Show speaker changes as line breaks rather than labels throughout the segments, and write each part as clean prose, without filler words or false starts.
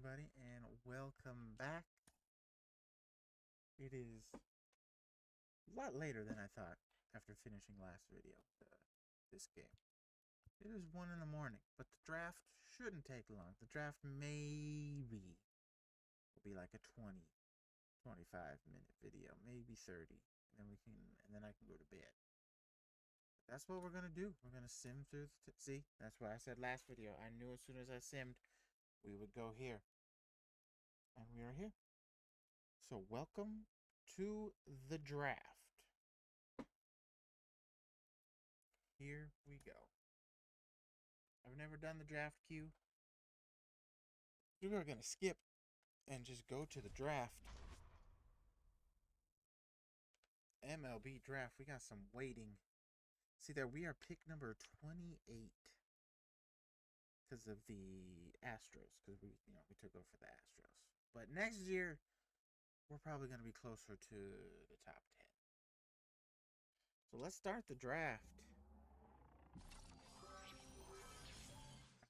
everybody, and welcome back. It is a lot later than I thought after finishing last video, this game. It is 1 in the morning, but the draft shouldn't take long. The draft maybe will be like a 20, 25-minute video, maybe 30, and then I can go to bed. That's what we're gonna do. We're gonna sim through. See, that's what I said last video. I knew as soon as I simmed, we would go here, and we are here. So welcome to the draft. Here we go. I've never done the draft queue. We're going to skip and just go to the draft. MLB draft. We got some waiting. See there, we are pick number 28 because of the Astros. Because we took over the Astros. But next year, we're probably going to be closer to the top 10. So let's start the draft.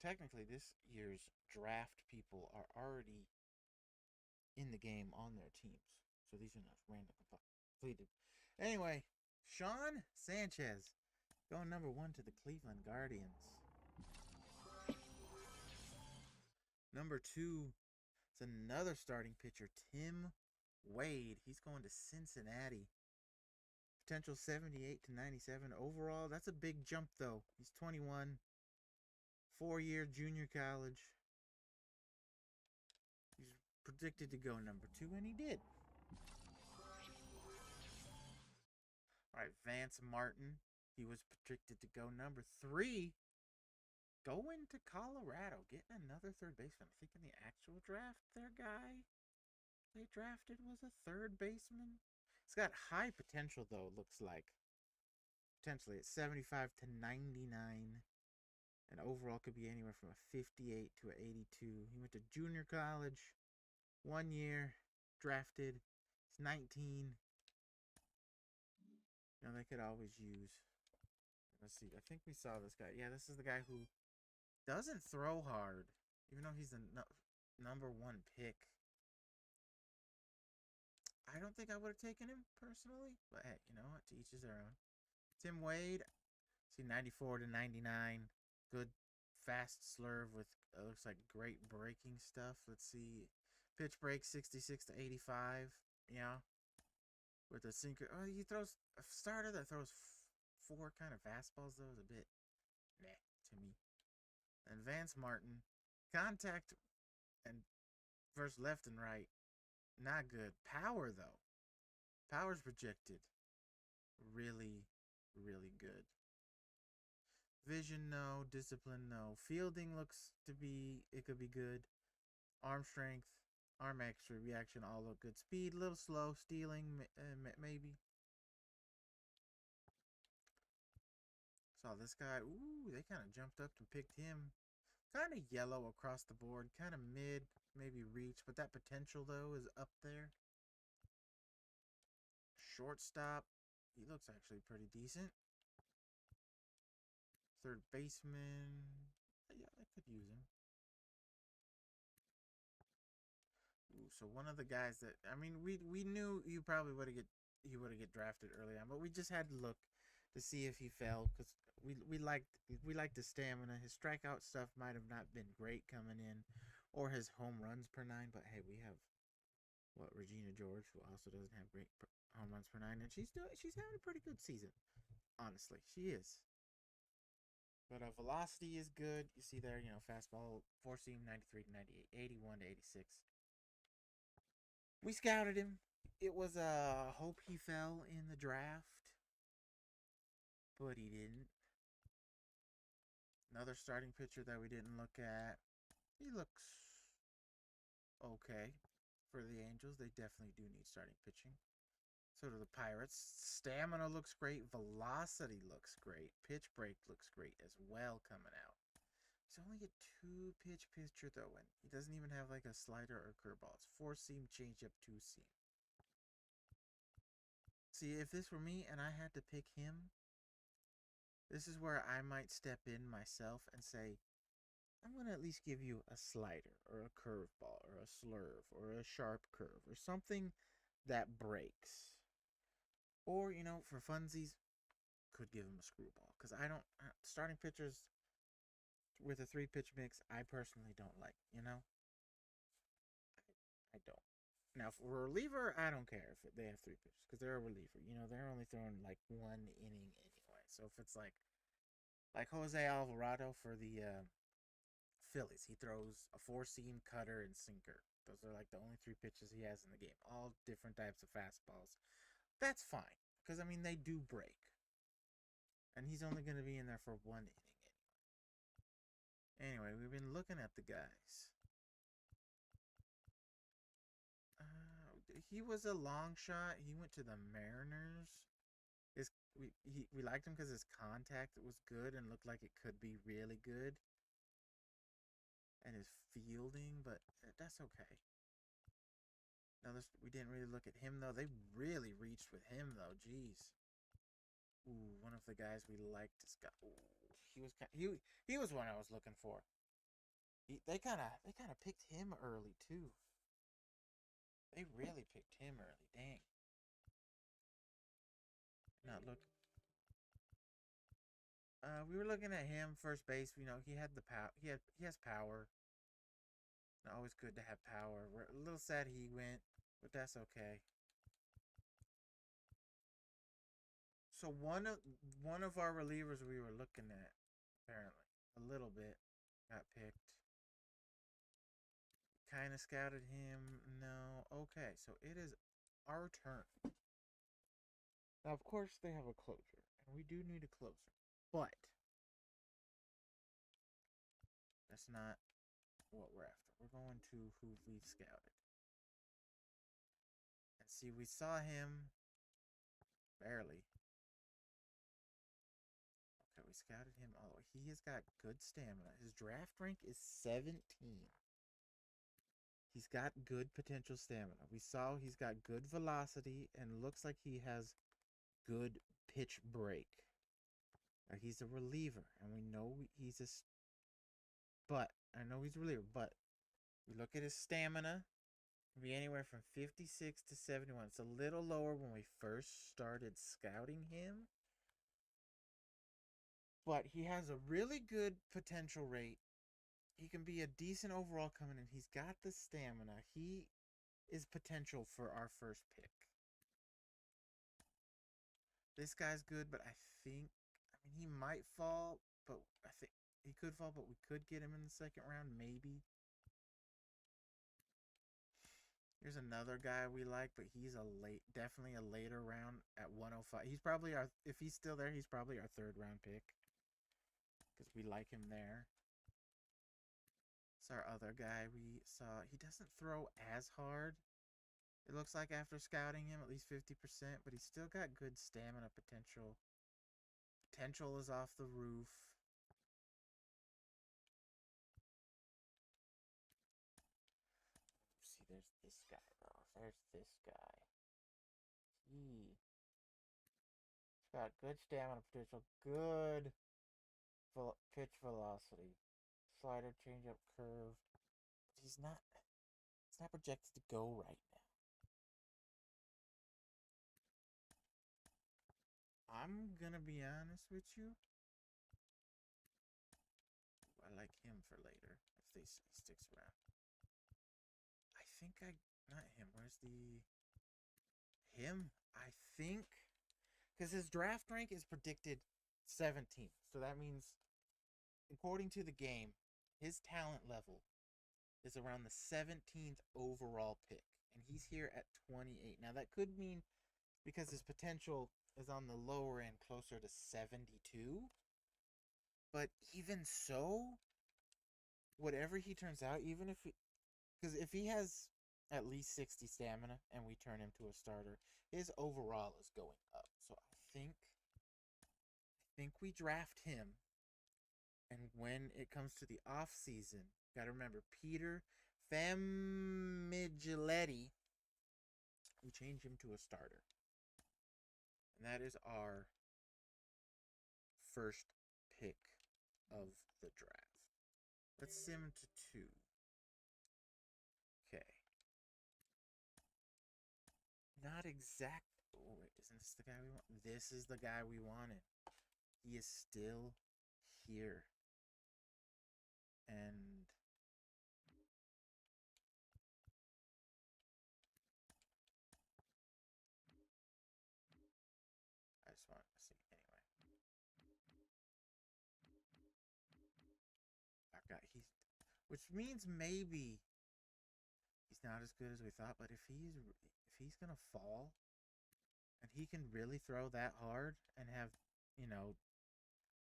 Technically, this year's draft people are already in the game on their teams. So these are not random completed. Anyway, Sean Sanchez going number 1 to the Cleveland Guardians. Number 2 is another starting pitcher, Tim Wade. He's going to Cincinnati. Potential 78 to 97 overall. That's a big jump, though. He's 21. 4-year junior college. He's predicted to go number 2, and he did. All right, Vance Martin. He was predicted to go number 3. Going to Colorado. Getting another third baseman. I think in the actual draft, their guy they drafted was a third baseman. He's got high potential, though, looks like. Potentially at 75 to 99. And overall could be anywhere from a 58 to an 82. He went to junior college. 1 year. Drafted. He's 19. They could always use. Let's see. I think we saw this guy. Yeah, this is the guy who doesn't throw hard. Even though he's the number 1 pick. I don't think I would have taken him personally. But hey, you know what? To each his own. Tim Wade. See, 94 to 99. Good fast slurve with looks like great breaking stuff. Let's see. Pitch break 66 to 85. Yeah. With a sinker. Oh, he throws a starter that throws 4 kind of fastballs, though, is a bit meh to me. And Vance Martin. Contact and versus left and right. Not good. Power, though. Power's projected. Really, really good. Vision, no. Discipline, no. Fielding looks to be, it could be good. Arm strength, arm extra, reaction, all look good. Speed, a little slow. Stealing, maybe. Saw this guy. Ooh, they kind of jumped up and picked him. Kind of yellow across the board. Kind of mid, maybe reach. But that potential, though, is up there. Shortstop. He looks actually pretty decent. Third baseman. Yeah, I could use him. Ooh, so one of the guys that we knew he probably would get drafted early on, but we just had to look to see if he fell because we liked the stamina. His strikeout stuff might have not been great coming in, or his home runs per 9. But hey, we have Regina George, who also doesn't have great home runs per 9, and she's having a pretty good season. Honestly, she is. But velocity is good. You see there, fastball, 4-seam, 93 to 98, 81 to 86. We scouted him. It was a hope he fell in the draft, but he didn't. Another starting pitcher that we didn't look at. He looks okay for the Angels. They definitely do need starting pitching. So do the Pirates. Stamina looks great. Velocity looks great. Pitch break looks great as well coming out. He's only a 2-pitch pitcher, though, and he doesn't even have like a slider or curveball. It's 4-seam, changeup, 2-seam. See, if this were me and I had to pick him, this is where I might step in myself and say, I'm going to at least give you a slider or a curveball or a slurve or a sharp curve or something that breaks. Or, for funsies, could give him a screwball. Because I don't, starting pitchers with a three pitch mix, I personally don't like, I don't. Now, for a reliever, I don't care if they have three pitches because they're a reliever. They're only throwing like 1 inning anyway. So if it's like Jose Alvarado for the Phillies, he throws a four seam, cutter, and sinker. Those are like the only three pitches he has in the game. All different types of fastballs. That's fine because they do break, and he's only going to be in there for 1 inning anyway. We've been looking at the guys. He was a long shot. He went to the Mariners. We liked him because his contact was good and looked like it could be really good, and his fielding, but that's okay. Now we didn't really look at him though. They really reached with him though. Jeez. Ooh, one of the guys we liked is got. Ooh, he was one I was looking for. They kind of picked him early too. They really picked him early. Dang. Not look. We were looking at him first base. He had the power. He has power. Always good to have power. We're a little sad he went, but that's okay. So one of our relievers we were looking at, apparently, a little bit, got picked. Kind of scouted him. No. Okay, so it is our turn. Now, of course, they have a closer, and we do need a closer, but that's not what we're after. We're going to who we've scouted. And see, we saw him barely. Okay, we scouted him all the way. He has got good stamina. His draft rank is 17. He's got good potential stamina. We saw he's got good velocity and looks like he has good pitch break. Now, he's a reliever, and we know he's a. But I know he's a reliever, but we look at his stamina. It'll be anywhere from 56 to 71. It's a little lower when we first started scouting him. But he has a really good potential rate. He can be a decent overall coming in. He's got the stamina. He is potential for our first pick. This guy's good, but he might fall, but I think he could fall, but we could get him in the second round, maybe. Here's another guy we like, but he's definitely a later round at 105. He's probably if he's still there, he's probably our third round pick because we like him there. It's our other guy we saw. He doesn't throw as hard. It looks like after scouting him, at least 50%, but he's still got good stamina potential. Potential is off the roof. See, there's this guy, bro. There's this guy. He's got good stamina potential, good pitch velocity, slider, changeup, curve. But he's not projected to go right now. I'm gonna be honest with you. I like him for later if he sticks around. I think not him. Where's him? I think because his draft rank is predicted 17th, so that means according to the game, his talent level is around the 17th overall pick, and he's here at 28. Now that could mean because his potential is on the lower end, closer to 72. But even so, whatever he turns out, even if because if he has at least 60 stamina and we turn him to a starter, his overall is going up. So I think we draft him. And when it comes to the off season, got to remember Peter Famigiletti, we change him to a starter. And that is our first pick of the draft. Let's sim to 2. Okay. Not exact. Oh, wait, isn't this the guy we want? This is the guy we wanted. He is still here. And I just want to see anyway. Which means maybe he's not as good as we thought. But if he's gonna fall, and he can really throw that hard and have, you know,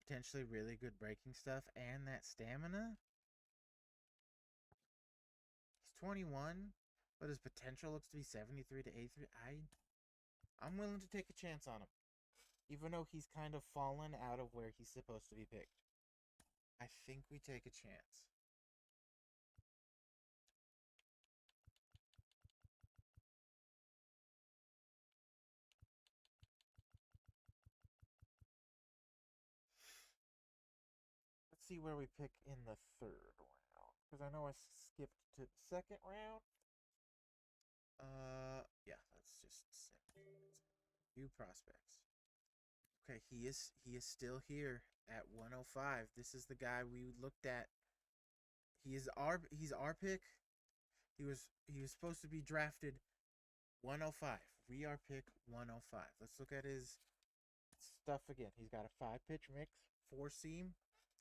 potentially really good breaking stuff and that stamina. He's 21, but his potential looks to be 73 to 83. I'm willing to take a chance on him, even though he's kind of fallen out of where he's supposed to be picked. I think we take a chance. Let's see where we pick in the third round, because I know I skipped to the second round. Yeah, let's just few prospects. Okay, he is still here at 105. This is the guy we looked at. He's our pick. He was supposed to be drafted 105. We are pick 105. Let's look at his stuff again. He's got a 5-pitch mix, 4 seam,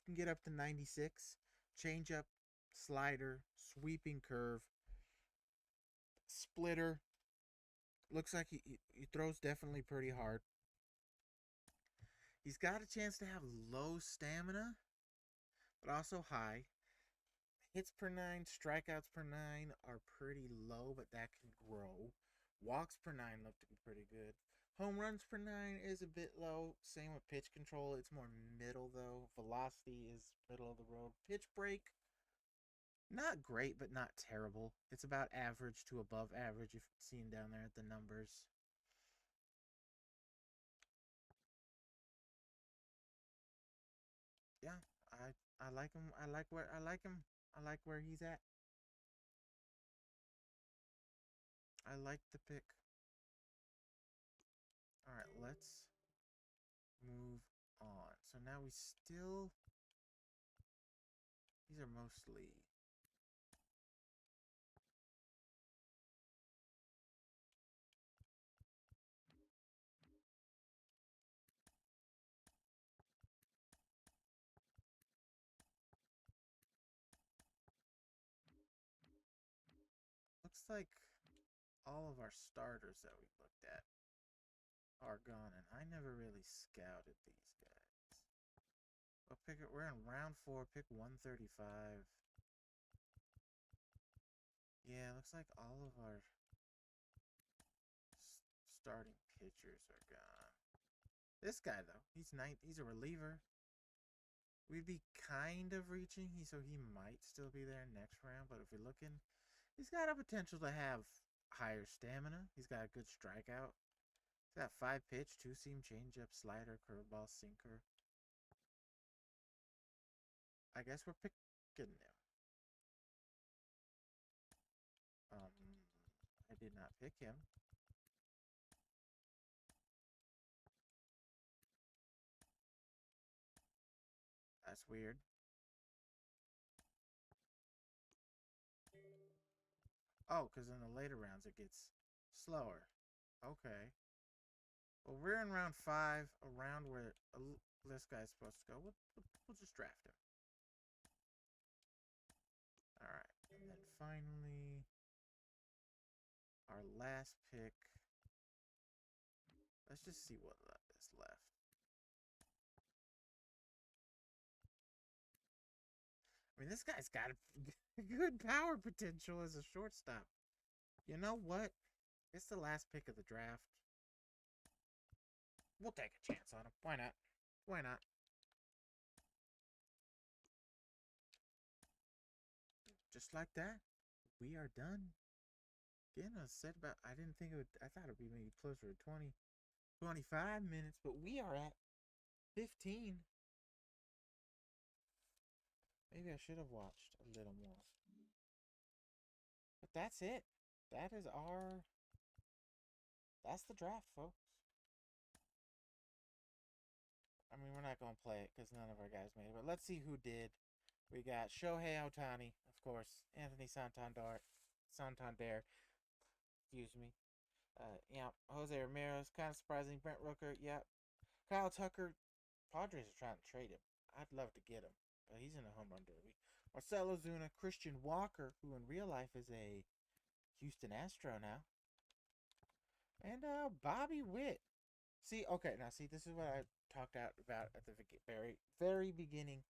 can get up to 96, change up, slider, sweeping curve, splitter. Looks like he throws definitely pretty hard. He's got a chance to have low stamina, but also high. Hits per 9, strikeouts per 9 are pretty low, but that can grow. Walks per 9 look to be pretty good. Home runs per 9 is a bit low. Same with pitch control. It's more middle, though. Velocity is middle of the road. Pitch break, not great, but not terrible. It's about average to above average, if you've seen down there at the numbers. Yeah, I like him. I like him. I like where he's at. I like the pick. All right, let's move on. So now we still, these are mostly, looks like all of our starters that we looked at are gone, and I never really scouted these guys. We're in round 4, pick 135. Yeah, looks like all of our starting pitchers are gone. This guy though, he's a reliever. We'd be kind of reaching, so he might still be there next round, but if we're looking, he's got a potential to have higher stamina. He's got a good strikeout. He's got 5-pitch, 2-seam, changeup, slider, curveball, sinker. I guess we're picking him. I did not pick him. That's weird. Oh, because in the later rounds it gets slower. Okay. Well, we're in round 5, a round where this guy's supposed to go. We'll just draft him. All right. And then finally, our last pick. Let's just see what is left. I mean, this guy's got a good power potential as a shortstop. You know what? It's the last pick of the draft. We'll take a chance on him. Why not? Why not? Just like that, we are done. Again, I didn't think it would, I thought it would be maybe closer to 20, 25 minutes, but we are at 15. Maybe I should have watched a little more. But that's it. That is our. That's the draft, folks. I mean, we're not going to play it because none of our guys made it. But let's see who did. We got Shohei Ohtani, of course. Anthony Santander. Excuse me. Yeah. Jose Ramirez, kind of surprising. Brent Rooker, yeah. Kyle Tucker. Padres are trying to trade him. I'd love to get him, but he's in a home run derby. Marcelo Zuna, Christian Walker, who in real life is a Houston Astro now, and Bobby Witt. See, okay, now see, this is what I talked about at the very beginning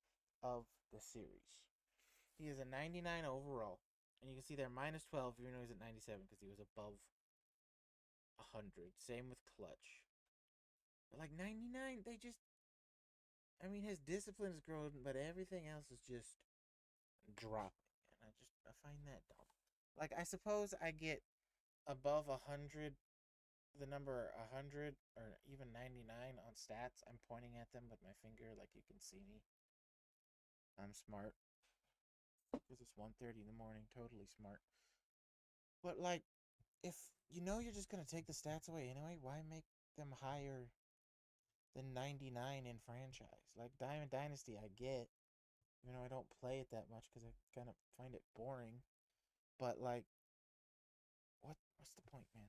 of the series. He is a 99 overall, and you can see there minus 12 even though he's at 97 because he was above 100. Same with Clutch. But like 99, they just, I mean, his discipline is growing, but everything else is just dropping, and I find that dumb. Like I suppose I get above 100, the number 100 or even 99 on stats. I'm pointing at them with my finger, like you can see me. I'm smart because it's 1:30 in the morning. Totally smart. But like, if you know you're just gonna take the stats away anyway, why make them higher than 99 in franchise? Like Diamond Dynasty, I get. You know, I don't play it that much because I kind of find it boring. But like, what's the point, man?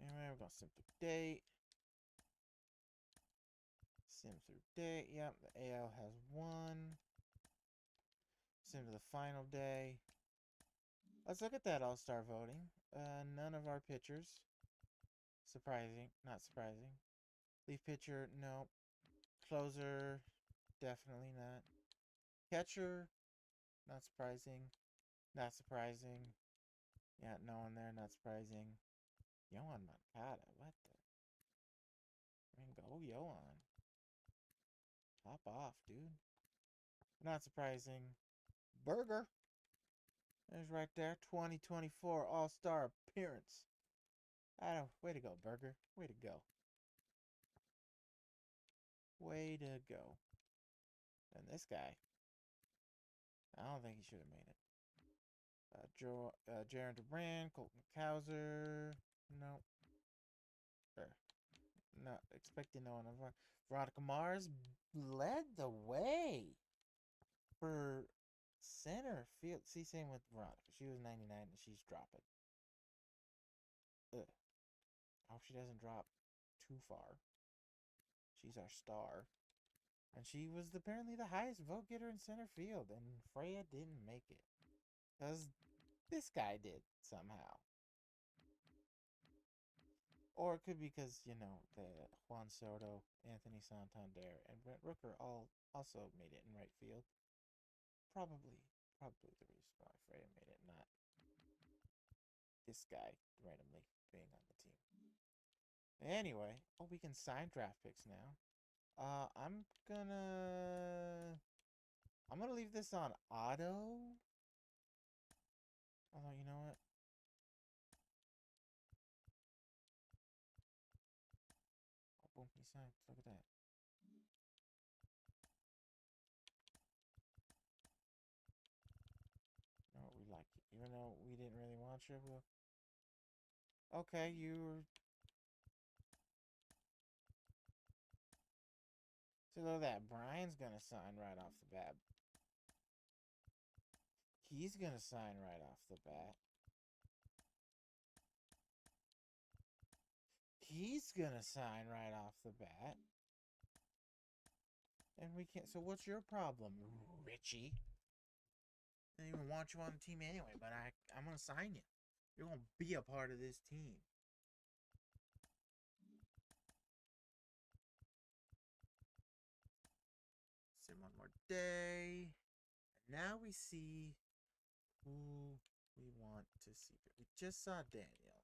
Anyway, we're gonna sim through date. Sim through date. Yep, the AL has won. Sim to the final day. Let's look at that All-Star voting. None of our pitchers. Surprising. Not surprising. Leaf pitcher, no. Closer, definitely not. Catcher, not surprising. Not surprising. Yeah, no one there, not surprising. Yohan Moncada, what the? I mean, go Yohan. Hop off, dude. Not surprising. Burger. There's right there. 2024 All-Star appearance. Way to go, Burger. Way to go. Way to go. And this guy. I don't think he should have made it. Jaron Duran, Colton Cowser. No. Sure. Not expecting no one. Veronica Mars led the way for center field. See, same with Veronica. She was 99 and she's dropping. Ugh. I hope she doesn't drop too far. She's our star. And she was apparently the highest vote getter in center field. And Freya didn't make it. Because this guy did somehow. Or it could be because, you know, the Juan Soto, Anthony Santander, and Brent Rooker all also made it in right field. Probably the reason why Freya made it, not this guy randomly being on the team. Anyway, we can sign draft picks now. I'm gonna leave this on auto. Although you know what? Oh, boom, he signed. Look at that. No, we like it. Even though we didn't really want you, okay, you. So look at that. Brian's gonna sign right off the bat. He's gonna sign right off the bat. He's gonna sign right off the bat. And we can't. So what's your problem, Richie? I didn't even want you on the team anyway, but I'm gonna sign you. You're gonna be a part of this team. Sim one more day. And now we see who we want to see. We just saw Daniel.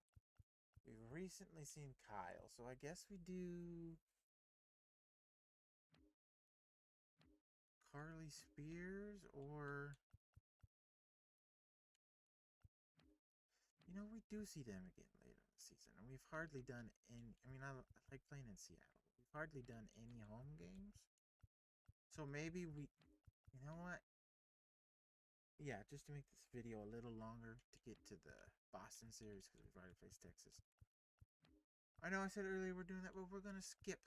We've recently seen Kyle, so I guess we do Carly Spears or you know, we do see them again later in the season, and we've hardly done any. I mean, I like playing in Seattle. We've hardly done any home games. So maybe we, you know what? Yeah, just to make this video a little longer to get to the Boston series because we've already faced Texas. I know I said earlier we're doing that, but we're gonna skip.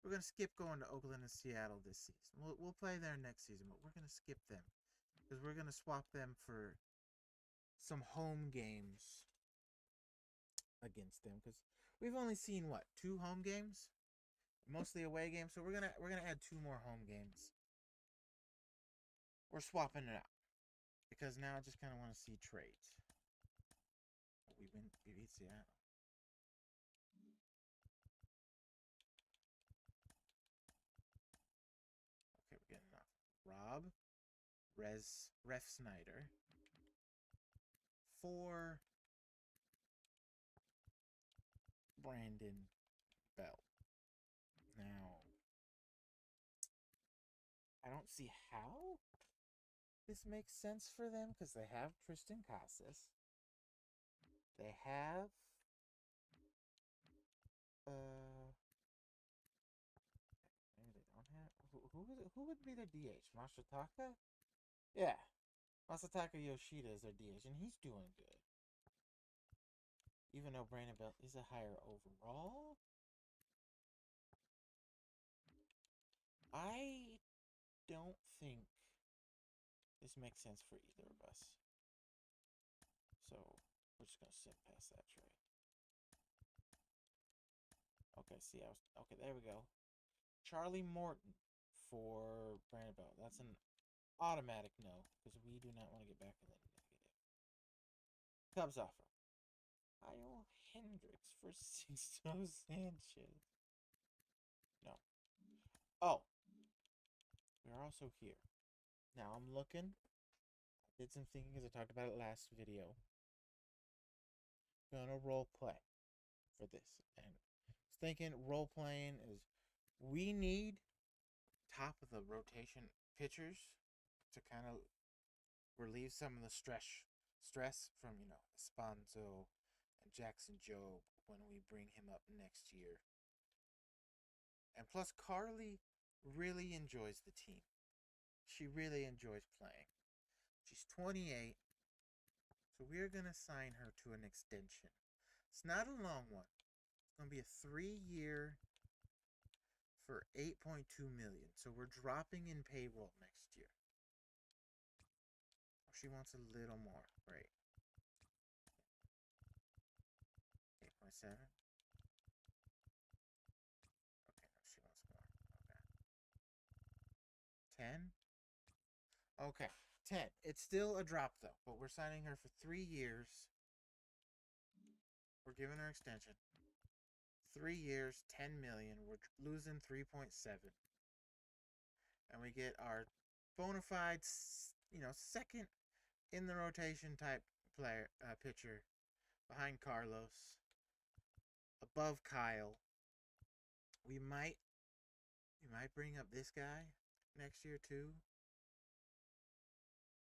We're gonna skip going to Oakland and Seattle this season. We'll play there next season, but we're gonna skip them because we're gonna swap them for some home games against them because we've only seen what 2 home games, mostly away games. So we're gonna add 2 more home games. We're swapping it out because now I just kind of want to see trades. We beat Seattle. Okay, we're getting enough. Rob, Ref Snyder for Brandon Belt. Now, I don't see how this makes sense for them because they have Tristan Casas. They have maybe they don't have who would be their DH? Masataka? Yeah. Masataka Yoshida is their DH, and he's doing good. Even though Brandon Belt is a higher overall. I don't think this makes sense for either of us. So we're just gonna sit past that trade. Okay, see, okay. There we go. Charlie Morton for Brandon Belt. That's an automatic no because we do not want to get back in the negative. Cubs offer Kyle Hendricks for Sixto Sanchez. No. Oh, we're also here. Now I'm looking. I did some thinking because I talked about it last video. Gonna role play for this, and I was thinking role playing is we need top of the rotation pitchers to kind of relieve some of the stress from Esponzo and Jackson Jobe when we bring him up next year. And plus, Carly really enjoys the team. She really enjoys playing. She's 28, so we're going to sign her to an extension. It's not a long one. It's going to be a 3-year for $8.2 million. So we're dropping in payroll next year. She wants a little more. Great. 8.7. Okay, no, she wants more. Okay. 10. Okay, 10. It's still a drop though, but we're signing her for 3 years. We're giving her extension. 3 years, 10 million. We're losing 3.7. And we get our bona fide, second in the rotation type player, pitcher behind Carlos, above Kyle. We might bring up this guy next year too.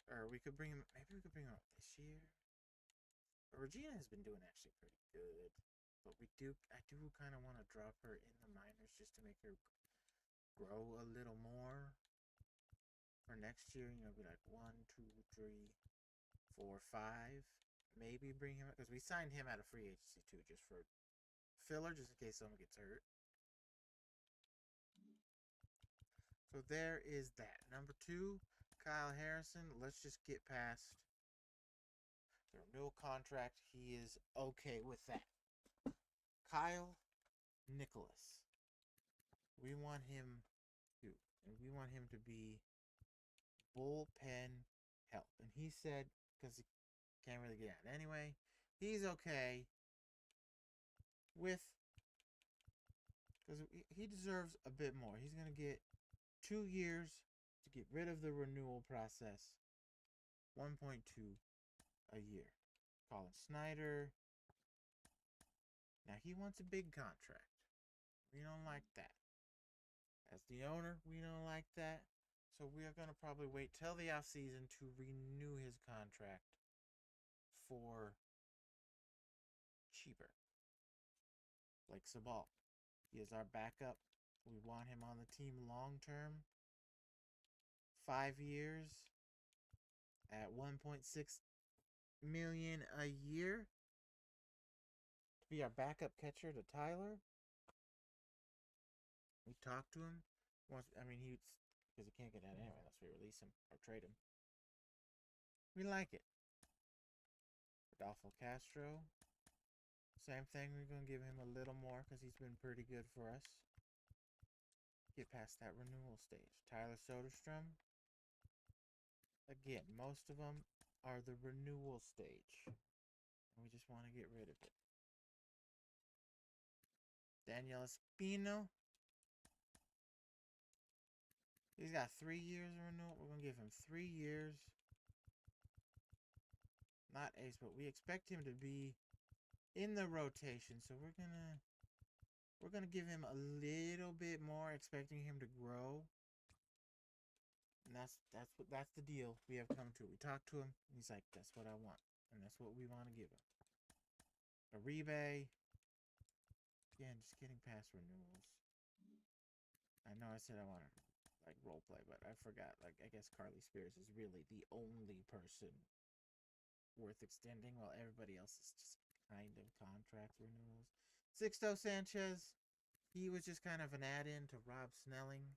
Or we could bring him. Maybe we could bring him up this year. But Regina has been doing actually pretty good. But I do kind of want to drop her in the minors just to make her grow a little more. For next year, be like 1, 2, 3, 4, 5. Maybe bring him because we signed him out of free agency too, just for filler, just in case someone gets hurt. So there is that. Number 2, Kyle Harrison. Let's just get past the renewal contract. He is okay with that. Kyle Nicholas. We want him to, and we want him to be bullpen help. And he said, because he can't really get out anyway, he's okay with, because he deserves a bit more. He's going to get 2 years to get rid of the renewal process. 1.2 a year. Colin Snyder. Now he wants a big contract. We don't like that. As the owner, we don't like that. So we are going to probably wait till the offseason to renew his contract for cheaper. Like Sabal. He is our backup. We want him on the team long term. 5 years at 1.6 million a year to be our backup catcher to Tyler. We talked to him. I mean, because he can't get that anyway unless we release him or trade him. We like it. Rodolfo Castro. Same thing. We're going to give him a little more because he's been pretty good for us. Get past that renewal stage. Tyler Soderstrom. Again, most of them are the renewal stage. And we just want to get rid of it. Daniel Espino. He's got 3 years of renewal. We're going to give him 3 years. Not ace, but we expect him to be in the rotation. So we're gonna give him a little bit more, expecting him to grow. And that's the deal we have come to. We talked to him, and he's like, that's what I want. And that's what we want to give him. Uribe. Again, just getting past renewals. I know I said I want to like role play, but I forgot. Like, I guess Carly Spears is really the only person worth extending, while everybody else is just kind of contract renewals. Sixto Sanchez, he was just kind of an add-in to Rob Snelling.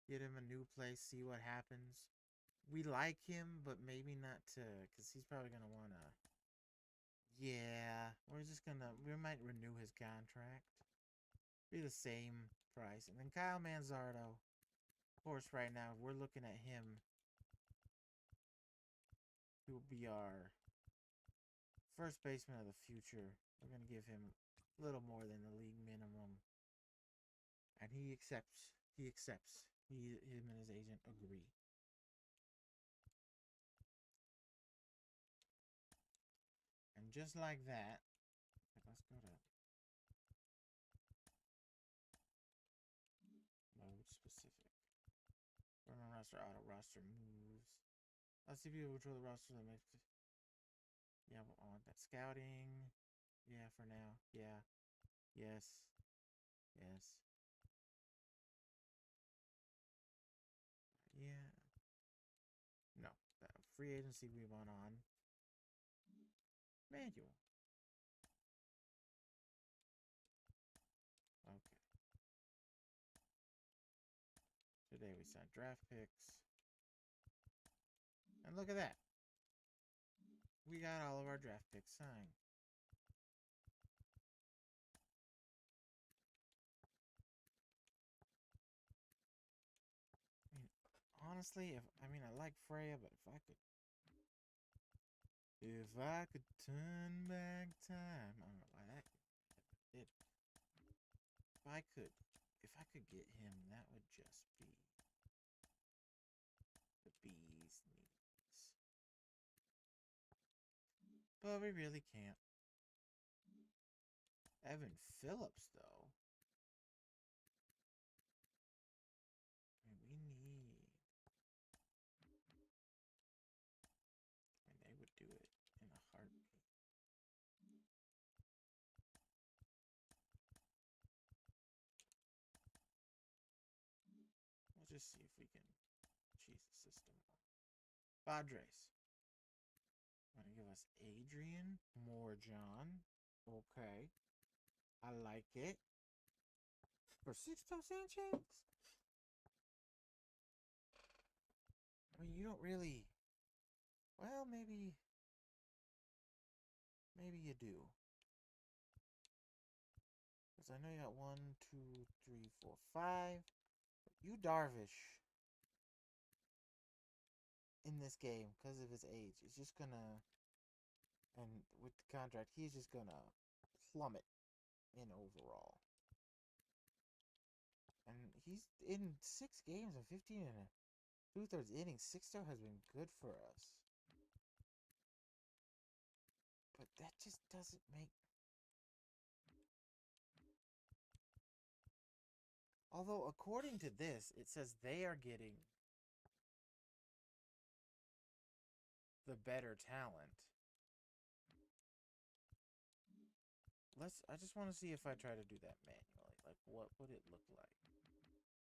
Get him a new place, see what happens. We like him, but maybe not because he's probably going to want to. Yeah, we might renew his contract. Be the same price. And then Kyle Manzardo, of course, right now, we're looking at him. He will be our first baseman of the future. We're going to give him a little more than the league minimum. And he accepts. Him and his agent agree. And just like that, let's go to mode specific. Run roster, auto roster moves. Let's see if people control the roster that makes it. Yeah, I want that scouting. Yeah, for now. Yeah. Yes. Yes. Yeah. No. That free agency we went on. Manual. Okay. Today we signed draft picks. And look at that. We got all of our draft picks signed. I mean, honestly, I like Freya, but if I could turn back time, I don't know why that did. If I could get him, that would just be the bee's knees. But we really can't. Evan Phillips, though. I mean, we need. And they would do it in a heartbeat. We'll just see if we can cheese the system. Padres. Want to give us Adrian Morejon. Okay. I like it. For Sixto Sanchez? I mean, you don't really. Well, maybe you do. Because I know you got 1, 2, 3, 4, 5. You Darvish in this game because of his age is just gonna, and with the contract, he's just gonna plummet in overall. And he's in 6 games and 15 and a 2/3 innings. Sixto has been good for us. But that just doesn't make. Although, according to this, it says they are getting the better talent. I just want to see if I try to do that manually. Like, what would it look like?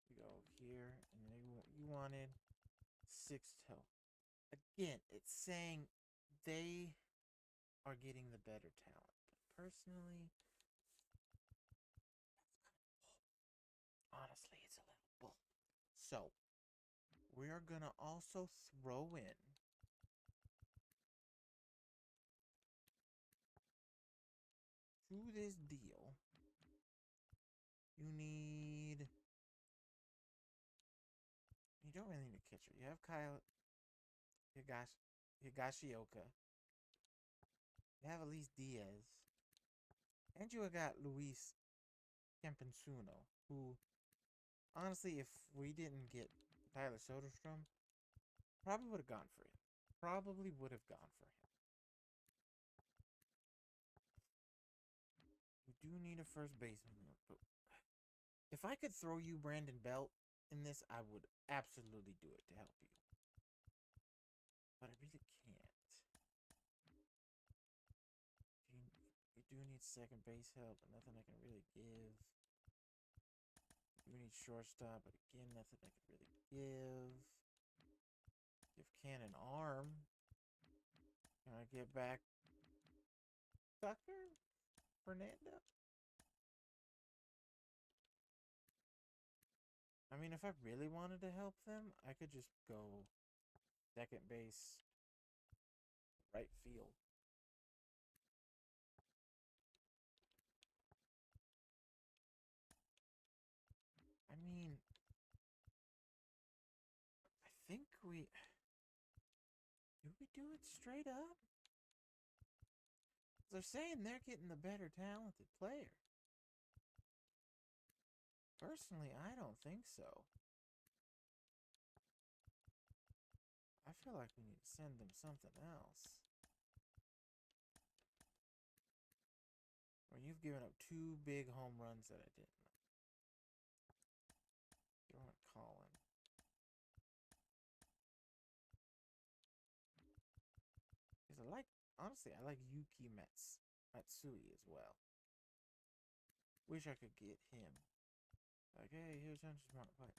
We go here, and you wanted six toe. Again, it's saying they are getting the better talent. But personally, honestly, it's a little bull. So, we are going to also throw in to this deal. You need. You don't really need a catcher. You have Kyle Higashioka. You have Elise Diaz. And you got Luis Kempensuno, who, honestly, if we didn't get Tyler Soderstrom, probably would have gone for him. Probably would have gone for him. We do need a first baseman. But if I could throw you Brandon Belt in this, I would absolutely do it to help you. But I really can't. You do need second base help, but nothing I can really give. You need shortstop, but again, nothing I can really give. Give Ken an arm. Can I get back Tucker? Fernando? I mean, if I really wanted to help them, I could just go second base, right field. I mean, I think we... Do we do it straight up? They're saying they're getting the better talented player. Personally, I don't think so. I feel like we need to send them something else. Or you've given up 2 big home runs that I didn't. You want Colin. Because I like, honestly, I like Yuki Matsui as well. Wish I could get him. Like, hey, here's Hunter's Mark. But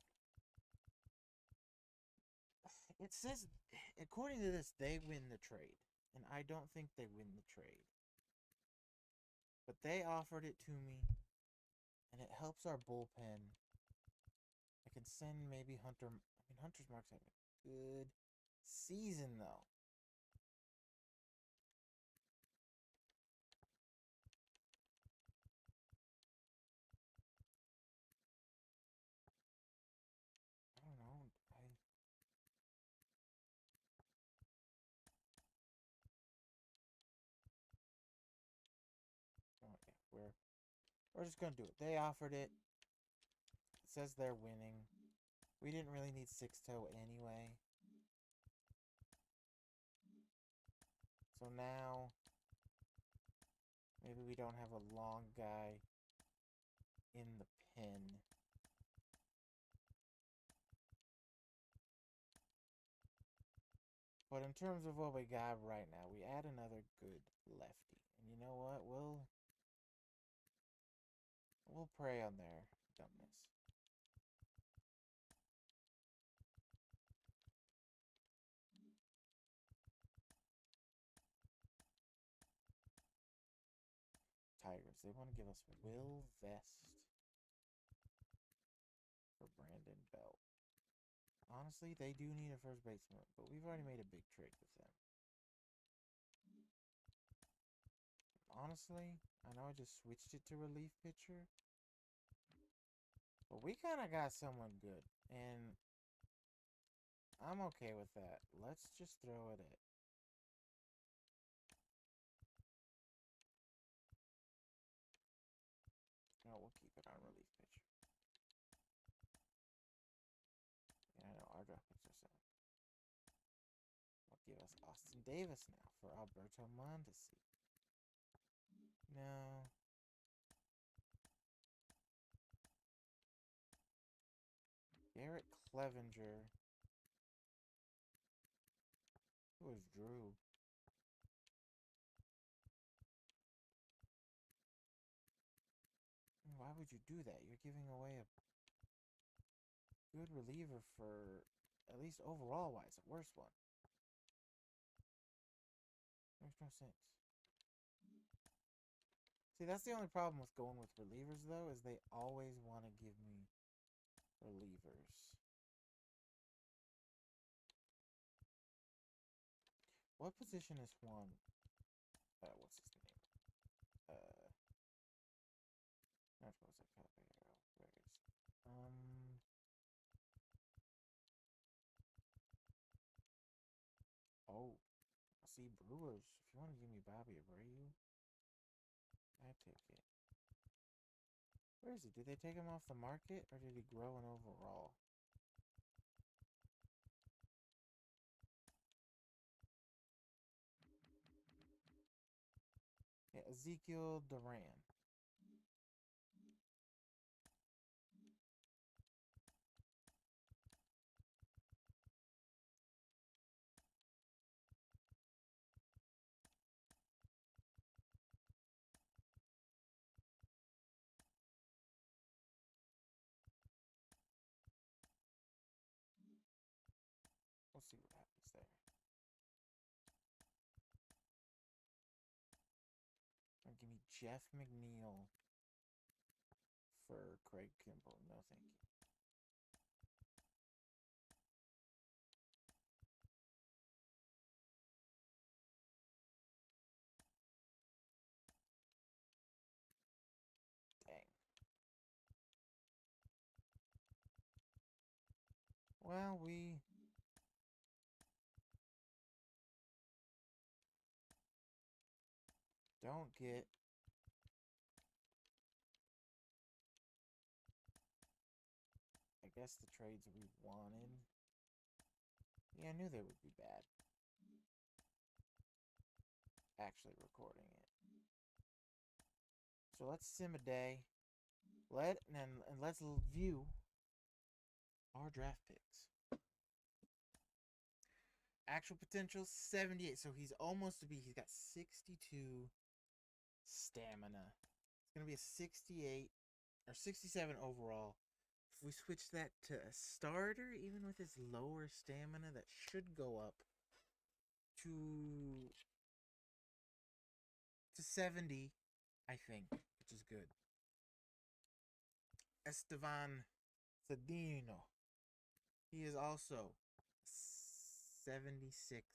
it says, according to this, they win the trade. And I don't think they win the trade. But they offered it to me. And it helps our bullpen. I can send maybe Hunter. I mean, Hunter's Mark's having a good season, though. I don't know. Oh, yeah, we're just gonna do it. They offered it. It says they're winning. We didn't really need six toe anyway. So now maybe we don't have a long guy in the pen. But in terms of what we got right now, we add another good lefty. And you know what? We'll prey on their dumbness. Tigers, they want to give us Will Vest for Brandon Belt. Honestly, they do need a first baseman, but we've already made a big trade with them. Honestly, I know I just switched it to relief pitcher, but we kind of got someone good, and I'm okay with that. Let's just throw it at. No, we'll keep it on relief pitcher. Yeah, I know our draft picks are set. We'll give us Austin Davis now for Alberto Mondesi. No. Garrett Clevenger. Who is Drew? Why would you do that? You're giving away a good reliever for at least overall wise, a worse one. Makes no sense. See, that's the only problem with going with relievers, though, is they always want to give me relievers. What position is Juan? What's his name? Not supposed to Caballero. Where is Oh, I see Brewers. If you want to give me Bobby Abreu, I take it. Where is he? Did they take him off the market, or did he grow an overall? Yeah, Ezekiel Duran. We'll see what happens there. Give me Jeff McNeil for Craig Kimbrell. No, thank you. Dang. Well, we don't get I guess the trades we wanted. Yeah, I knew they would be bad. Actually recording it. So let's sim a day. Let's view our draft picks. Actual potential 78. So he's almost to be. He's got 62 stamina. It's gonna be a 68 or 67 overall. If we switch that to a starter, even with his lower stamina, that should go up to 70, I think, which is good. Estevan Cedeno. He is also 76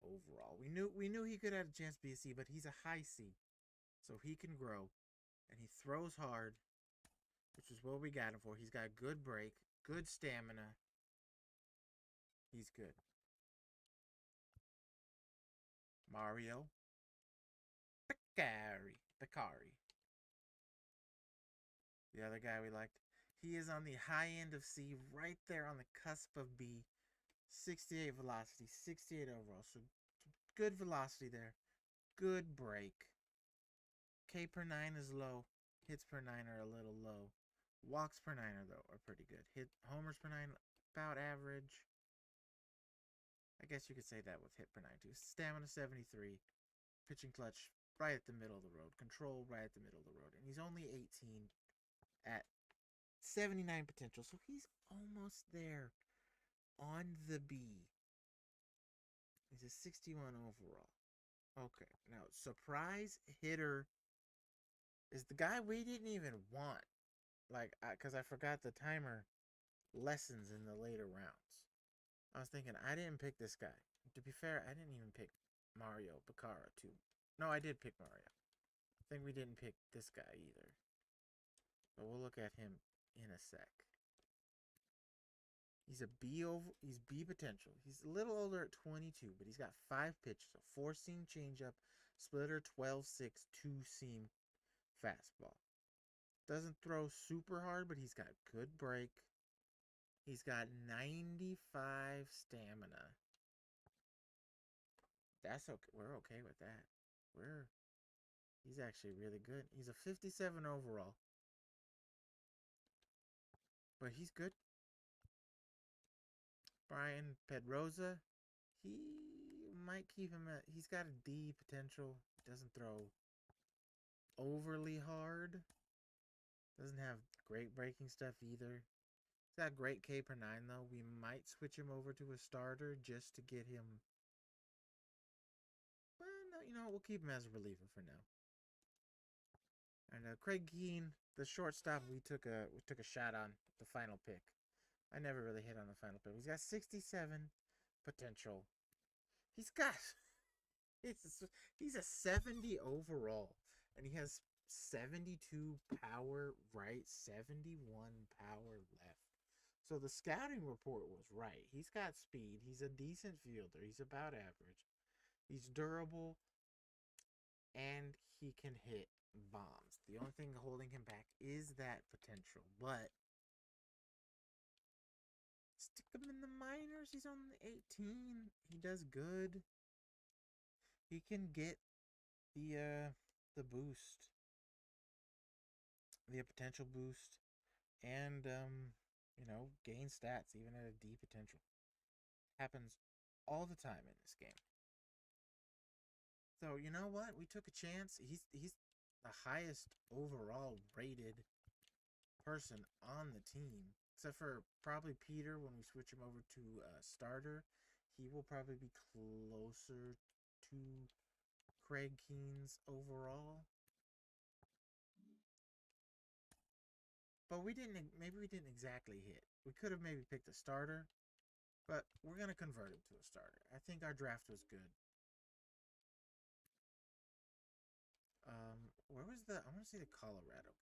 overall. We knew he could have a chance to be a C, but he's a high C. So he can grow. And he throws hard, which is what we got him for. He's got good break, good stamina. He's good. Mario Beccari. The other guy we liked. He is on the high end of C, right there on the cusp of B. 68 velocity, 68 overall. So good velocity there. Good break. K per 9 is low. Hits per 9 are a little low. Walks per 9 are pretty good. Homers per 9 about average. I guess you could say that with hit per 9 too. Stamina 73. Pitching clutch right at the middle of the road. Control right at the middle of the road. And he's only 18 at 79 potential. So he's almost there on the B. He's a 61 overall. Okay, now surprise hitter is the guy we didn't even want. Like, because I forgot the timer lessons in the later rounds. I was thinking, I didn't pick this guy. To be fair, I didn't even pick Mario Beccari too. No, I did pick Mario. I think we didn't pick this guy either. But we'll look at him in a sec. He's B potential. He's a little older at 22, but he's got 5 pitches. A 4-seam changeup, splitter, 12-6, 2-seam fastball. Doesn't throw super hard, but he's got good break. He's got 95 stamina. That's okay. We're okay with that. He's actually really good. He's a 57 overall. But he's good. Brian Pedroza, he might keep him at. He's got a D potential. Doesn't throw overly hard. Doesn't have great breaking stuff either. He's got great K per 9, though. We might switch him over to a starter just to get him. Well, no, you know, we'll keep him as a reliever for now. And Craig Keane, the shortstop, we took a shot on the final pick. I never really hit on the final pick. He's got 67 potential. He's got he's a 70 overall, and he has 72 power right, 71 power left. So the scouting report was right. He's got speed. He's a decent fielder. He's about average. He's durable, and he can hit bombs. The only thing holding him back is that potential. But stick him in the minors. He's only 18. He does good. He can get the boost, the potential boost, and gain stats even at a D potential. Happens all the time in this game. So you know what? We took a chance. He's the highest overall rated person on the team, except for probably Peter. When we switch him over to starter, he will probably be closer to Craig Keane's overall. But maybe we didn't exactly hit. We could have maybe picked a starter, but we're going to convert him to a starter. I think our draft was good. Where was I want to see the Colorado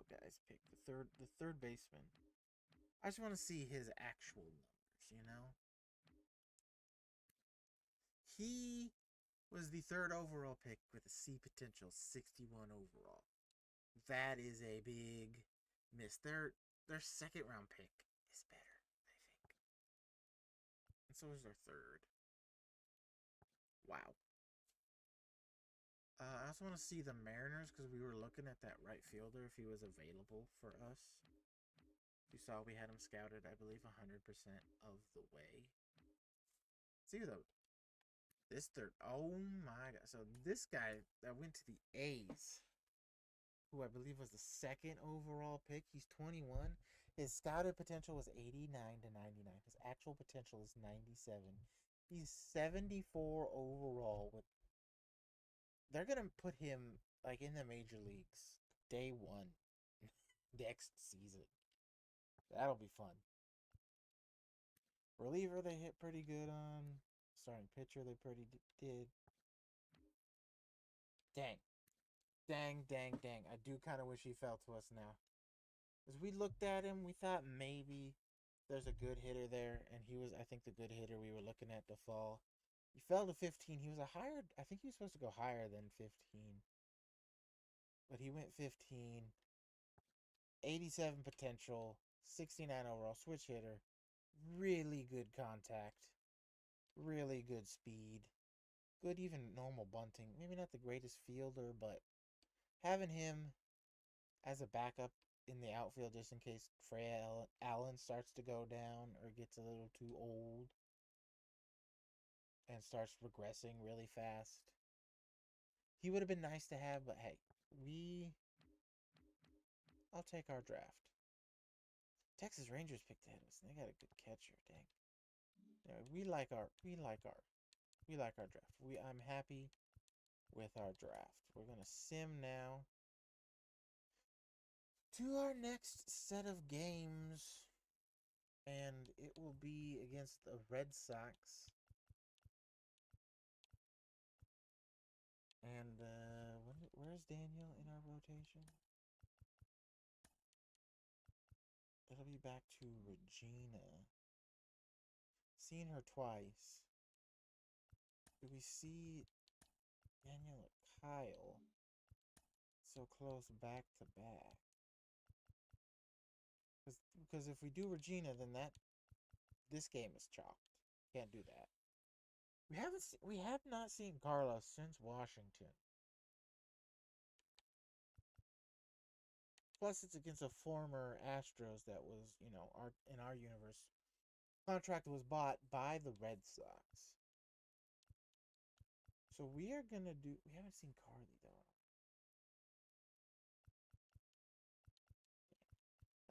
guys pick the third baseman. I just want to see his actual numbers, He was the third overall pick with a C potential, 61 overall. That is a big miss. Their second round pick is better, I think. And so is their third. Wow. I also want to see the Mariners because we were looking at that right fielder if he was available for us. You saw we had him scouted, I believe, 100% of the way. See though, this third. Oh my god! So this guy that went to the A's, who I believe was the second overall pick. He's 21. His scouted potential was 89 to 99. His actual potential is 97. He's 74 overall with. They're gonna put him like in the major leagues day one next season. That'll be fun. Reliever they hit pretty good on. Starting pitcher they pretty did. Dang. I do kind of wish he fell to us now. As we looked at him, we thought maybe there's a good hitter there, and he was, I think, the good hitter we were looking at to fall. He fell to 15. He was I think he was supposed to go higher than 15. But he went 15. 87 potential, 69 overall, switch hitter. Really good contact. Really good speed. Good even normal bunting. Maybe not the greatest fielder, but having him as a backup in the outfield just in case Frey Allen starts to go down or gets a little too old and starts regressing really fast. He would have been nice to have, but hey, I'll take our draft. Texas Rangers picked ahead of us. They got a good catcher, dang. Yeah, we like our draft. I'm happy with our draft. We're gonna sim now to our next set of games, and it will be against the Red Sox. And where's Daniel in our rotation? It'll be back to Regina. Seen her twice. Do we see Daniel or Kyle so close back to back? Because if we do Regina, then this game is chalked. Can't do that. We have not seen Carlos since Washington. Plus, it's against a former Astros that was, in our universe, contract was bought by the Red Sox. So we haven't seen Carly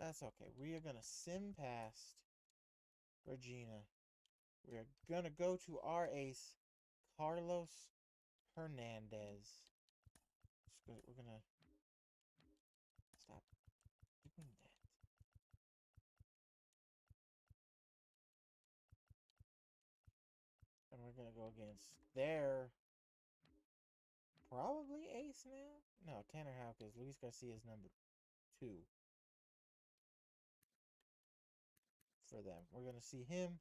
though. That's okay. We are going to sim past Regina. We are going to go to our ace, Carlos Hernandez. We're going to stop doing that. And we're going to go against their probably ace now? No, Tanner Houck is Luis Garcia's number 2 for them. We're going to see him.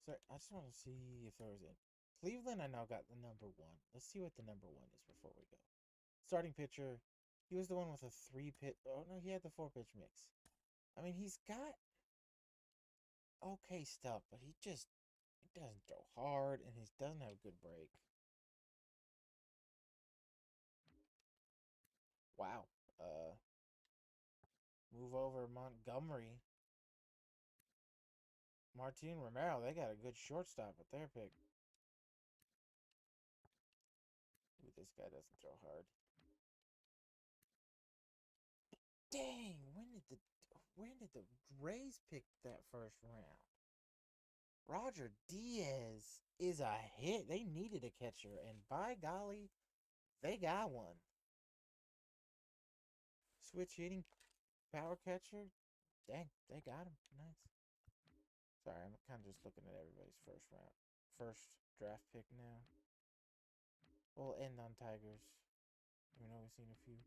So I just want to see if there was a Cleveland. I now got the number 1. Let's see what the number 1 is before we go. Starting pitcher. He was the one with a 3-pitch. Oh no, he had the 4-pitch mix. I mean, he's got okay stuff, but he doesn't throw hard, and he doesn't have a good break. Wow. Move over Montgomery. Martin Romero, they got a good shortstop with their pick. Ooh, this guy doesn't throw hard. Dang, when did the Rays pick that first round? Roger Diaz is a hit. They needed a catcher, and by golly, they got one. Switch hitting power catcher. Dang, they got him. Nice. Sorry, I'm kind of just looking at everybody's first draft pick now. We'll end on Tigers. I know we've seen a few.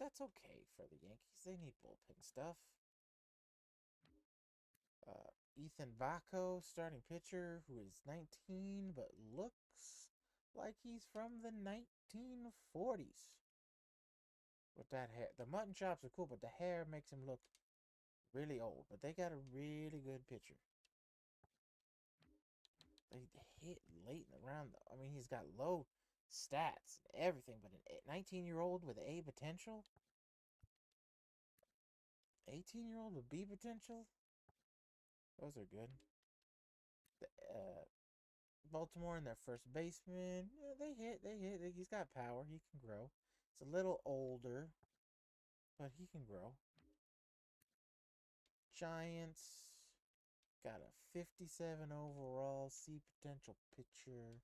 That's okay for the Yankees. They need bullpen stuff. Ethan Vaco, starting pitcher, who is 19, but looks like he's from the 1940s. With that hair. The mutton chops are cool, but the hair makes him look really old. But they got a really good pitcher. They hit late in the round, though. I mean, he's got low stats and everything, but an 19-year-old with A potential? 18-year-old with B potential? Those are good. Baltimore and their first baseman. Yeah, they hit. He's got power. He can grow. It's a little older, but he can grow. Giants got a 57 overall. C potential pitcher.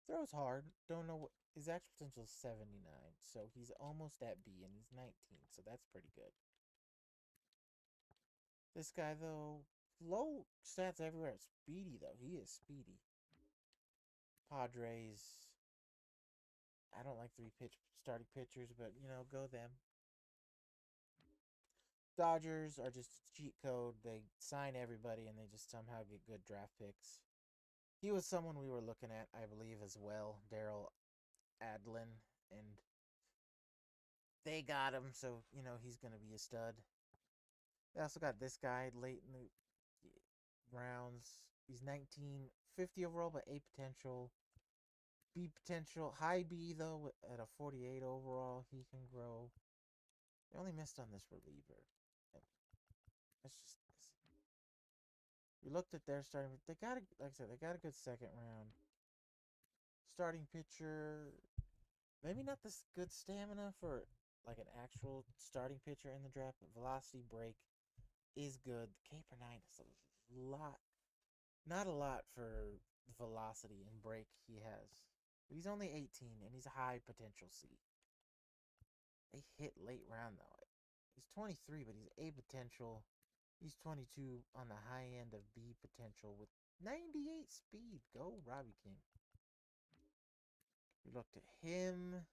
Throws hard. Don't know what his actual potential is 79. So he's almost at B, and he's 19. So that's pretty good. This guy, though, low stats everywhere. Speedy, though. He is speedy. Padres. I don't like starting pitchers, but, go them. Dodgers are just a cheat code. They sign everybody, and they just somehow get good draft picks. He was someone we were looking at, I believe, as well. Daryl Adlin, and they got him, so, he's going to be a stud. They also got this guy late in the rounds. He's 19, 50 overall, but A potential. B potential, high B though, at a 48 overall. He can grow. They only missed on this reliever. That's just this. We looked at their starting. They got like I said, they got a good second round. Starting pitcher, maybe not this good stamina for like an actual starting pitcher in the draft, but velocity break is good. K per 9 is a lot, not a lot for the velocity and break he has. But he's only 18 and he's a high potential C. They hit late round though. He's 23, but he's A potential. He's 22 on the high end of B potential with 98 speed. Go, Robbie King. We looked at him.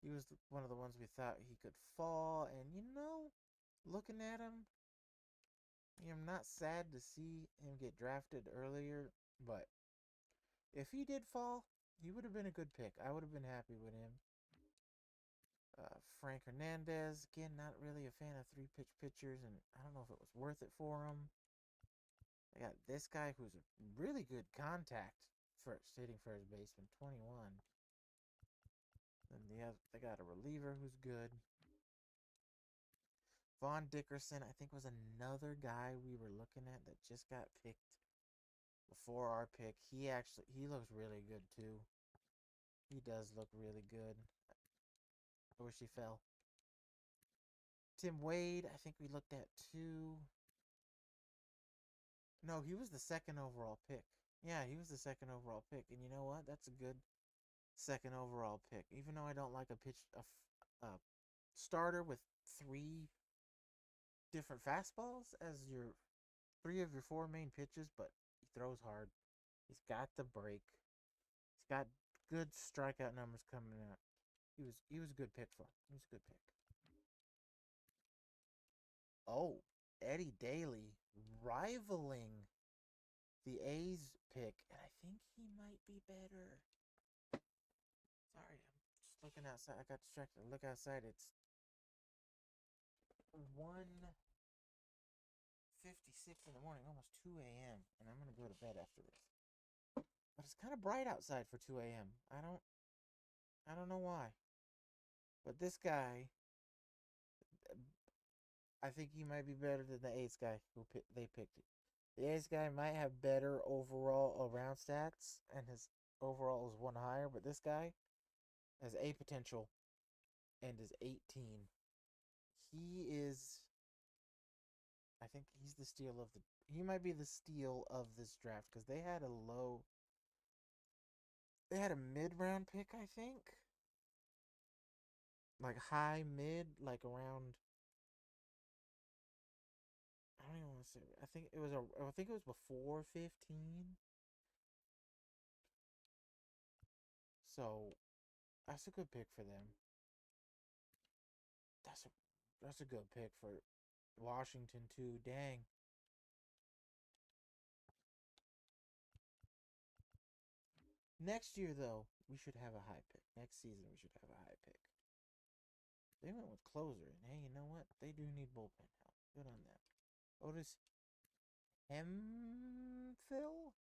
He was one of the ones we thought he could fall. And, looking at him, I'm not sad to see him get drafted earlier. But if he did fall, he would have been a good pick. I would have been happy with him. Frank Hernandez, again, not really a fan of 3-pitch pitchers, and I don't know if it was worth it for him. They got this guy who's a really good contact for hitting first baseman, 21. Then they got a reliever who's good. Vaughn Dickerson, I think, was another guy we were looking at that just got picked before our pick. He looks really good too. He does look really good. I wish he fell. Tim Wade, I think we looked at too. No, he was the second overall pick. Yeah, he was the second overall pick. And you know what? That's a good second overall pick. Even though I don't like a starter with three different fastballs as your three of your four main pitches, but he throws hard. He's got the break. He's got good strikeout numbers coming out. He was a good pick for him. He was a good pick. Oh, Eddie Daly rivaling the A's pick, and I think he might be better. Sorry, I'm just looking outside. I got distracted. I look outside. It's 1:56 in the morning, almost 2 a.m., and I'm gonna go to bed after this. But it's kind of bright outside for 2 a.m. I don't know why. But this guy, I think he might be better than the A's guy they picked it. The A's guy might have better overall around stats, and his overall is one higher, but this guy has A potential and is 18. He is, I think he's the steal of the, he might be the steal of this draft because they had a mid-round pick, I think. Like high mid, like around, I don't even want to say, I think it was before 15. So that's a good pick for them. That's a that's a good pick for Washington too. Dang. Next year though, we should have a high pick. Next season we should have a high pick. They went with closer, and hey, you know what? They do need bullpen help. Good on them. Otis Hemphill?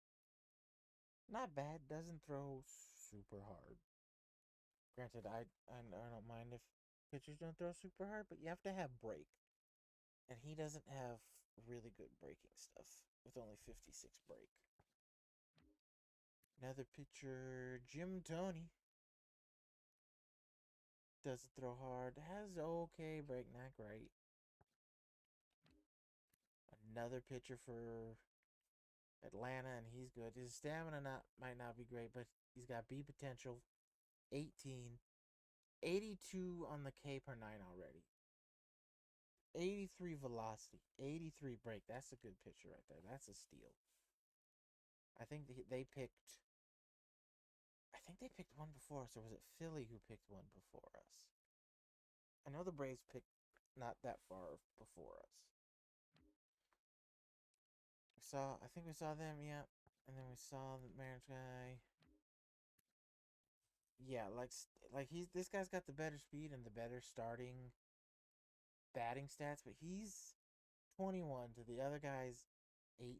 Not bad. Doesn't throw super hard. Granted, I don't mind if pitchers don't throw super hard, but you have to have break. And he doesn't have really good breaking stuff with only 56 break. Another pitcher, Jim Toney. Doesn't throw hard. Has okay break, not great. Another pitcher for Atlanta, and he's good. His stamina might not be great, but he's got B potential. 18. 82 on the K per 9 already. 83 velocity. 83 break. That's a good pitcher right there. That's a steal. I think they picked. I think they picked one before us, or was it Philly who picked one before us? I know the Braves picked not that far before us. I think we saw them, yeah. And then we saw the Mariners guy. Yeah, this guy's got the better speed and the better starting batting stats, but he's 21 to the other guy's 18.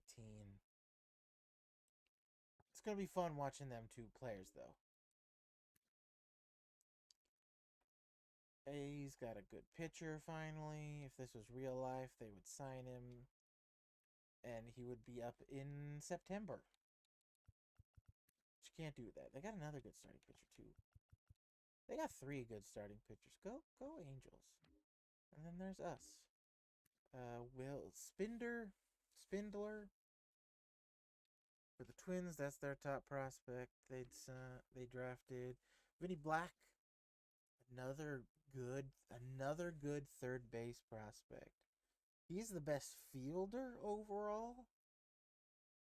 It's gonna be fun watching them two players though. He's got a good pitcher finally. If this was real life, they would sign him and he would be up in September. But you can't do that. They got another good starting pitcher too. They got three good starting pitchers. Go Angels. And then there's us. Will Spindler for the Twins. That's their top prospect. They drafted Vinny Black, another good third base prospect. He's the best fielder overall.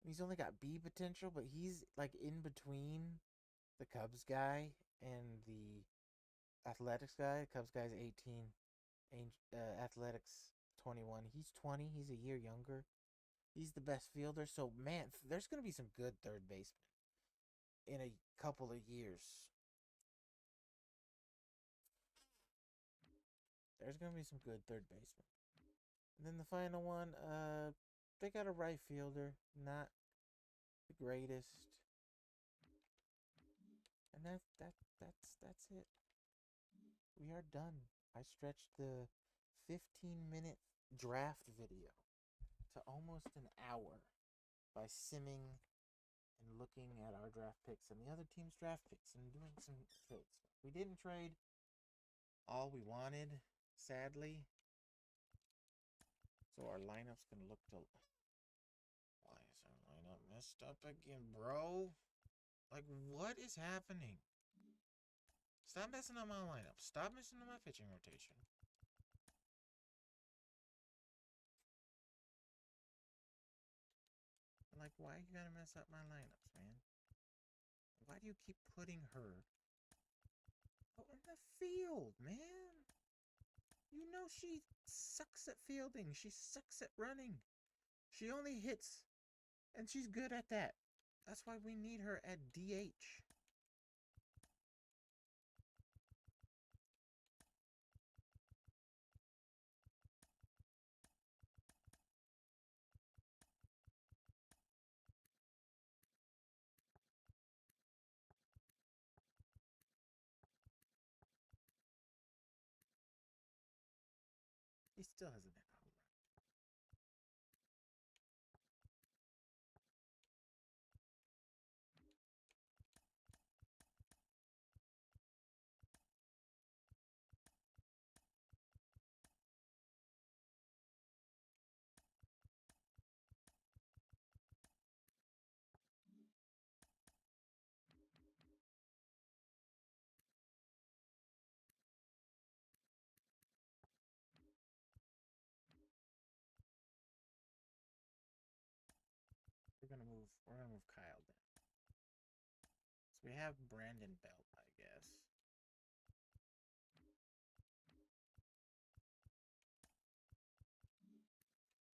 He's only got B potential, but he's like in between the Cubs guy and the Athletics guy. The Cubs guy's 18. Athletics 21. He's 20. He's a year younger. He's the best fielder. So, man, there's going to be some good third basemen in a couple of years. There's going to be some good third basemen. And then the final one, they got a right fielder. Not the greatest. And that's it. We are done. I stretched the 15-minute draft video to almost an hour by simming and looking at our draft picks and the other team's draft picks and doing some trades. We didn't trade all we wanted, sadly. So our lineup's gonna look to. Why is our lineup messed up again, bro? Like, what is happening? Stop messing up my lineup. Stop messing up my pitching rotation. Like, why you gotta mess up my lineups, man? Why do you keep putting her in the field, man? You know she sucks at fielding. She sucks at running. She only hits, and she's good at that. That's why we need her at DH. He still hasn't hit a home run. We're gonna move. We're gonna move Kyle then. So we have Brandon Belt, I guess.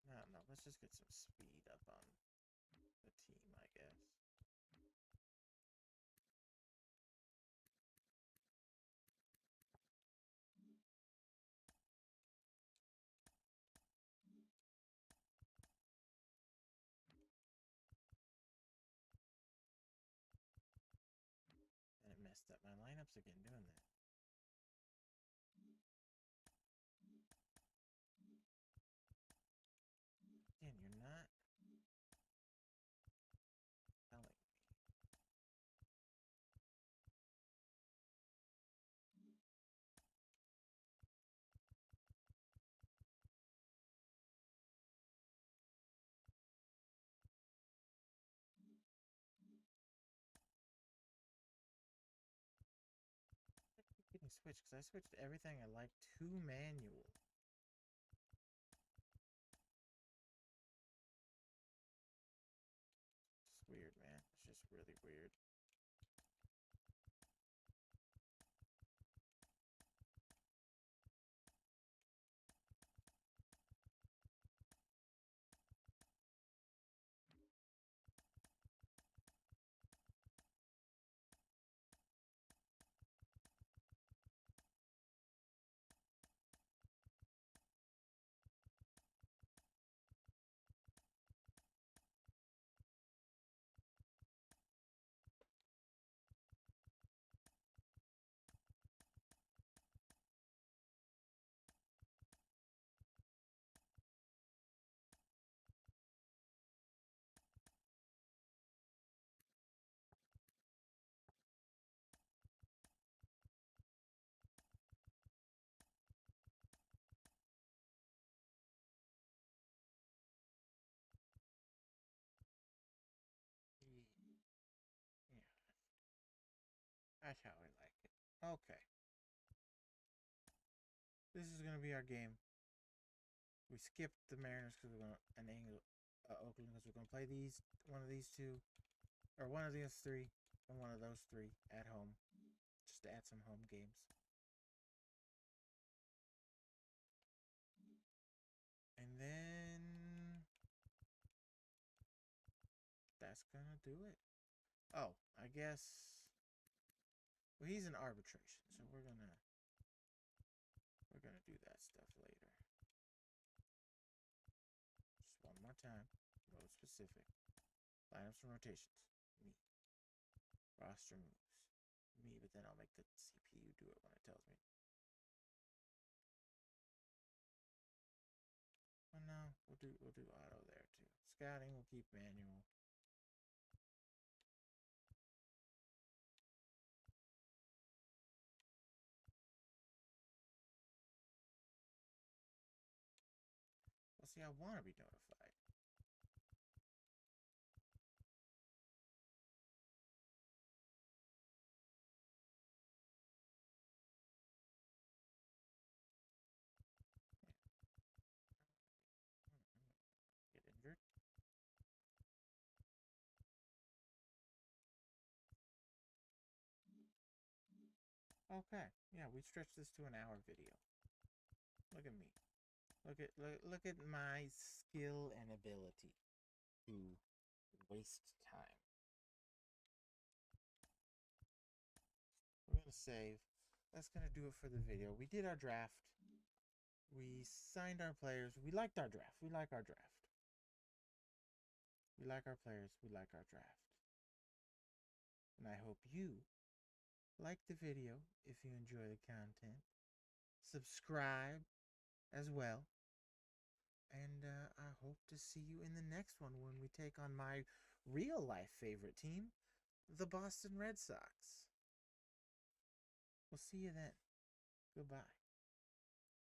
I don't know. Let's just get some speed up on the team, I guess. And it messed up my lineups again doing that. Again, you're not telling me. I keep getting switched because I switched everything I like to manual. It's weird, man. It's just really weird. Yeah. That's how I like it. Okay. This is gonna be our game. We skipped the Mariners because we're gonna Oakland because we're gonna play one of these two, or one of these three, and one of those three at home, just to add some home games. And then that's gonna do it. Oh, I guess. Well, he's in arbitration, so we're gonna do that stuff later. Just one more time. Mode specific. Lineups and rotations. Me. Roster moves. Me, but then I'll make the CPU do it when it tells me. Oh no, we'll do auto there too. Scouting, we'll keep manual. See, I want to be notified. Get injured. Okay, yeah, we stretched this to an hour video. Look at me. Look at my skill and ability to waste time. We're gonna save. That's gonna do it for the video. We did our draft. We signed our players. We liked our draft. We like our draft. We like our players. We like our draft. And I hope you like the video if you enjoy the content. Subscribe as well. And I hope to see you in the next one when we take on my real life favorite team, the Boston Red Sox. We'll see you then. Goodbye.